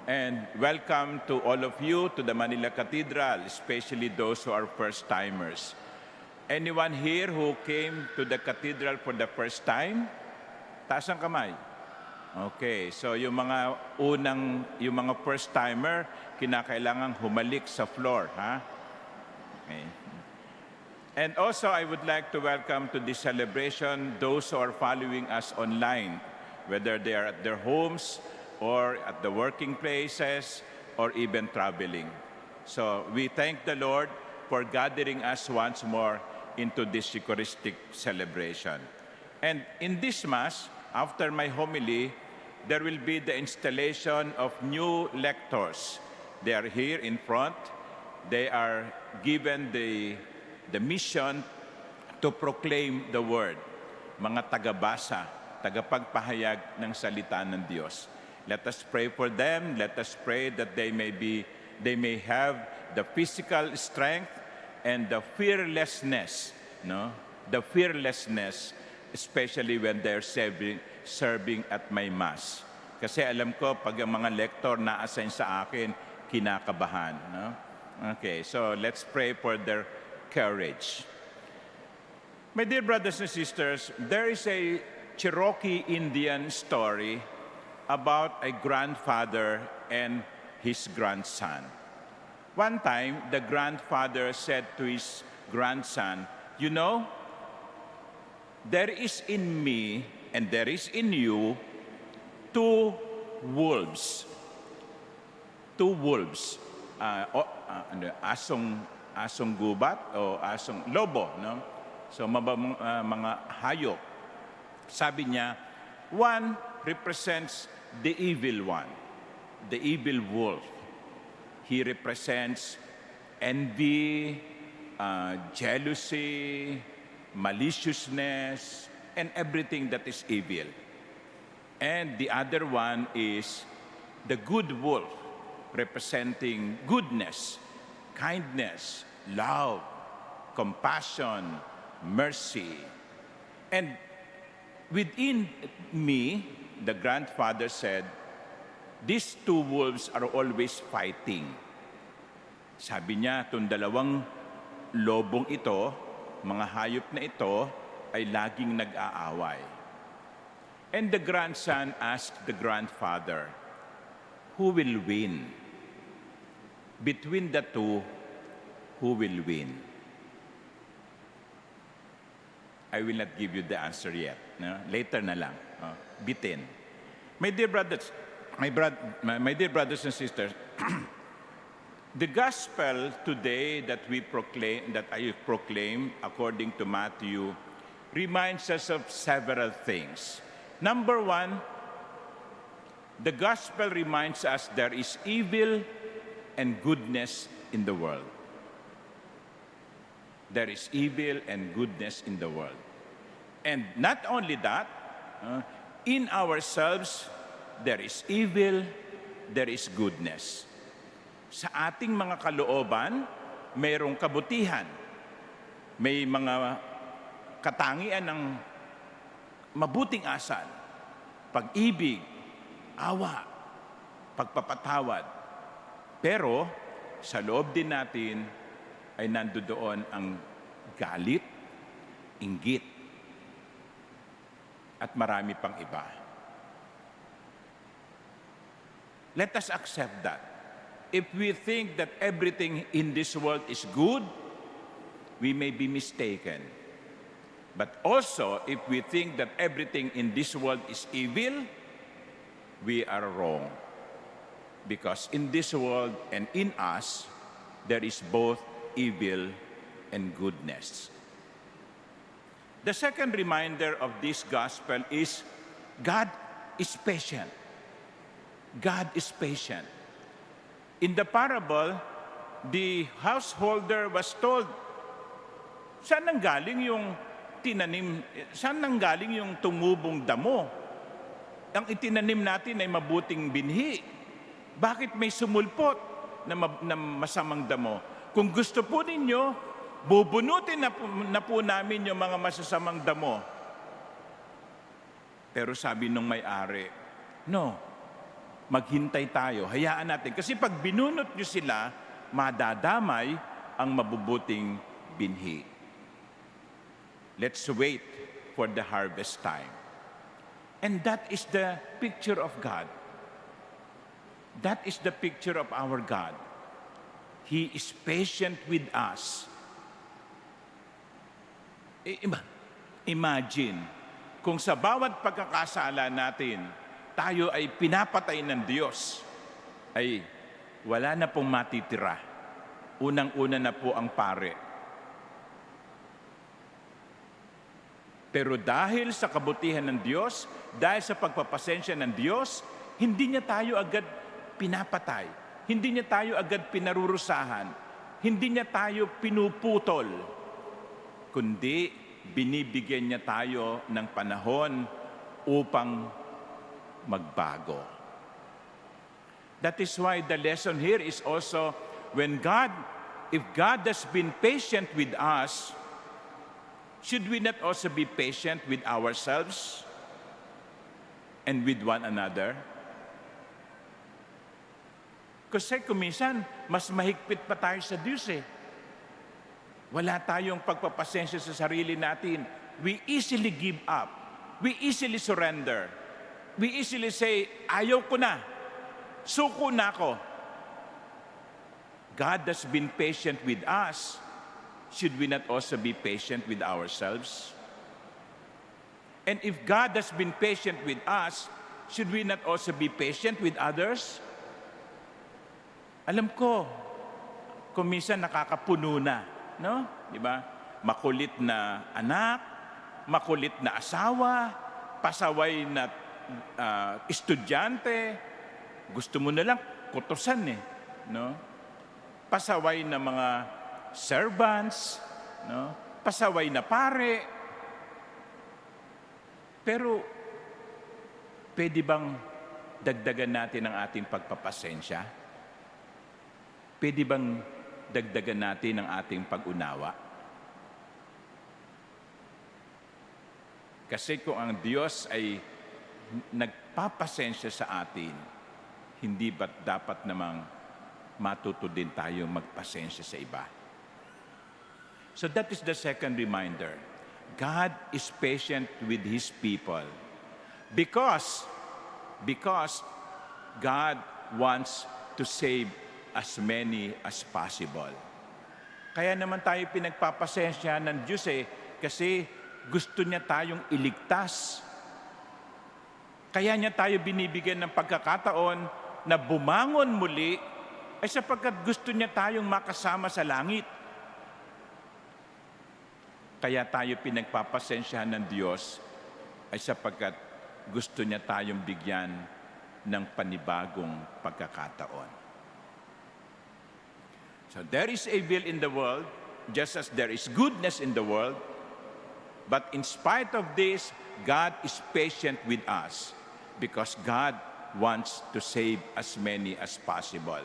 And welcome to all of you to the Manila Cathedral, especially those who are first-timers. Anyone here who came to the cathedral for the first time? Taas ang kamay. Okay, so yung mga first-timer, kinakailangang humalik sa floor, ha? Okay. And also, I would like to welcome to this celebration those who are following us online, whether they are at their homes or at the working places or even traveling. So we thank the Lord for gathering us once more into this Eucharistic celebration. And in this Mass, after my homily, there will be the installation of new lectors. They are here in front. They are given the mission to proclaim the word. Mga tagabasa, tagapagpahayag ng salita ng Diyos. Let us pray for them. Let us pray that they may have the physical strength and the fearlessness, the fearlessness, especially when they're serving at my Mass. Kasi alam ko, pag ang mga lector na-assign sa akin, kinakabahan. Okay, so let's pray for their courage. My dear brothers and sisters, there is a Cherokee Indian story about a grandfather and his grandson. One time, the grandfather said to his grandson, "You know, there is in me and there is in you two wolves." Two wolves. Asong gubat o asong lobo, no? So mga hayop. Sabi niya, one represents the evil one, the evil wolf. He represents envy, jealousy, maliciousness, and everything that is evil. And the other one is the good wolf, representing goodness, kindness, love, compassion, mercy. And within me, the grandfather said, these two wolves are always fighting. Sabi niya, itong dalawang lobong ito, mga hayop na ito, ay laging nag-aaway. And the grandson asked the grandfather, who will win? Between the two, who will win? I will not give you the answer yet. No? Later na lang. Bitin. My dear brothers and sisters, the gospel today that I proclaim according to Matthew reminds us of several things. Number one, the gospel reminds us there is evil and goodness in the world. There is evil and goodness in the world. And not only that, in ourselves, there is evil, there is goodness. Sa ating mga kalooban, mayroong kabutihan. May mga katangian ng mabuting asal, pag-ibig, awa, pagpapatawad. Pero sa loob din natin ay nandoon ang galit, inggit, at marami pang iba. Let us accept that. If we think that everything in this world is good, we may be mistaken. But also, if we think that everything in this world is evil, we are wrong. Because in this world and in us, there is both evil and goodness. The second reminder of this gospel is God is patient. God is patient. In the parable, the householder was told, saan nanggaling yung tumubong damo? Ang itinanim natin ay mabuting binhi. Bakit may sumulpot na masamang damo? Kung gusto po ninyo, bubunutin na po namin yung mga masasamang damo. Pero sabi nung may-ari, no, Maghintay tayo, hayaan natin. Kasi pag binunot nyo sila, madadamay ang mabubuting binhi. Let's wait for the harvest time. And that is the picture of God. That is the picture of our God. He is patient with us. Imagine, kung sa bawat pagkakasala natin, tayo ay pinapatay ng Diyos, ay wala na pong matitira. Unang-una na po ang pare. Pero dahil sa kabutihan ng Diyos, dahil sa pagpapasensya ng Diyos, hindi niya tayo agad pinapatay. Hindi niya tayo agad pinarurusahan. Hindi niya tayo pinuputol. Kundi binibigyan niya tayo ng panahon upang magbago. That is why the lesson here is also, if God has been patient with us, should we not also be patient with ourselves and with one another? Kasi kuminsan, mas mahigpit pa tayo sa Diyos eh. Wala tayong pagpapasensya sa sarili natin. We easily give up. We easily surrender. We easily say, ayaw ko na. Suko na ako. God has been patient with us. Should we not also be patient with ourselves? And if God has been patient with us, should we not also be patient with others? Alam ko, kung minsan nakakapuno na, no? Di ba? Makulit na anak, makulit na asawa, pasaway na estudyante, gusto mo na lang kutusan eh, no? Pasaway na mga servants, no? Pasaway na pare. Pero pwede bang dagdagan natin ang ating pagpapasensya? Pwede bang dagdagan natin ang ating pag-unawa? Kasi kung ang Diyos ay nagpapasensya sa atin, hindi ba't dapat namang matuto din tayo magpasensya sa iba? So that is the second reminder. God is patient with His people because God wants to save as many as possible. Kaya naman tayo pinagpapasensya ng Diyos eh, kasi gusto niya tayong iligtas. Kaya niya tayo binibigyan ng pagkakataon na bumangon muli ay sapagkat gusto niya tayong makasama sa langit. Kaya tayo pinagpapasensyahan ng Diyos ay sapagkat gusto niya tayong bigyan ng panibagong pagkakataon. So there is evil in the world, just as there is goodness in the world. But in spite of this, God is patient with us because God wants to save as many as possible.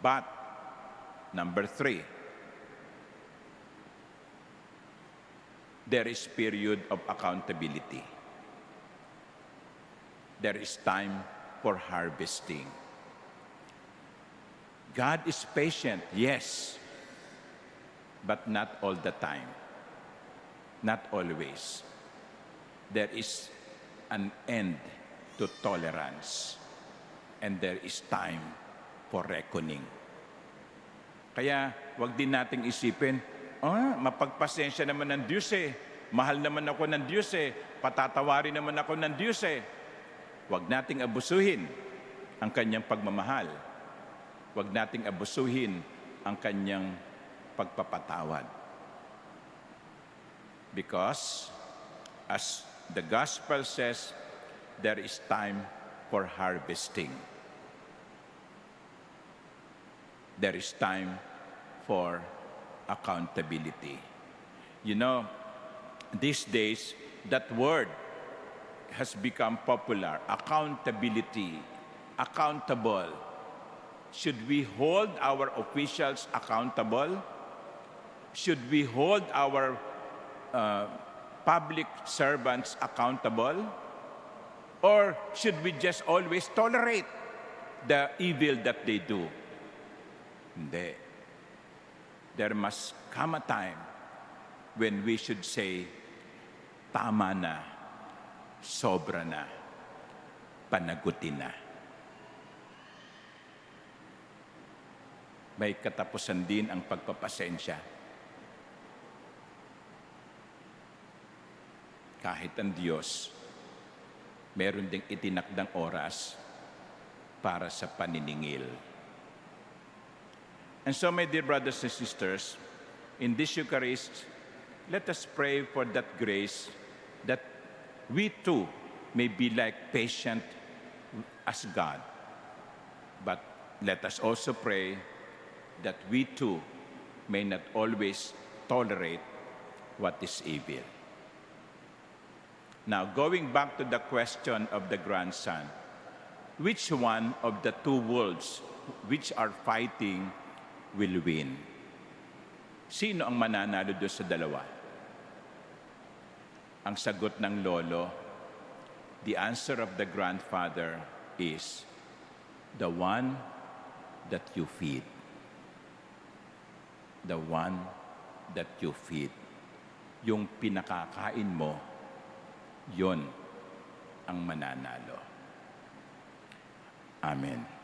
But, number 3, there is period of accountability. There is time for harvesting. God is patient, yes, but not all the time. Not always. There is an end to tolerance, and there is time for reckoning. Kaya, wag din nating isipin, mapagpasensya naman ng Diyos eh. Mahal naman ako ng Diyos eh. Patatawarin naman ako ng Diyos eh. Wag nating abusuhin ang kanyang pagmamahal. Wag nating abusuhin ang kanyang pagpapatawad. Because, as the gospel says, there is time for harvesting. There is time for accountability. You know, these days, that word has become popular. Accountability. Accountable. Should we hold our officials accountable? Should we hold our public servants accountable? Or should we just always tolerate the evil that they do? Hindi. There must come a time when we should say, tama na, sobra na, panagutin na. May katapusan din ang pagpapasensya. Kahit ang Diyos, meron ding itinakdang oras para sa paniningil. And so, my dear brothers and sisters, in this Eucharist, let us pray for that grace that we too may be like patient as God. But let us also pray that we too may not always tolerate what is evil. Now, going back to the question of the grandson, which one of the two worlds which are fighting will win? Sino ang mananalo doon sa dalawa? Ang sagot ng lolo, the answer of the grandfather is the one that you feed. The one that you feed. Yung pinakakain mo, yon ang mananalo. Amen.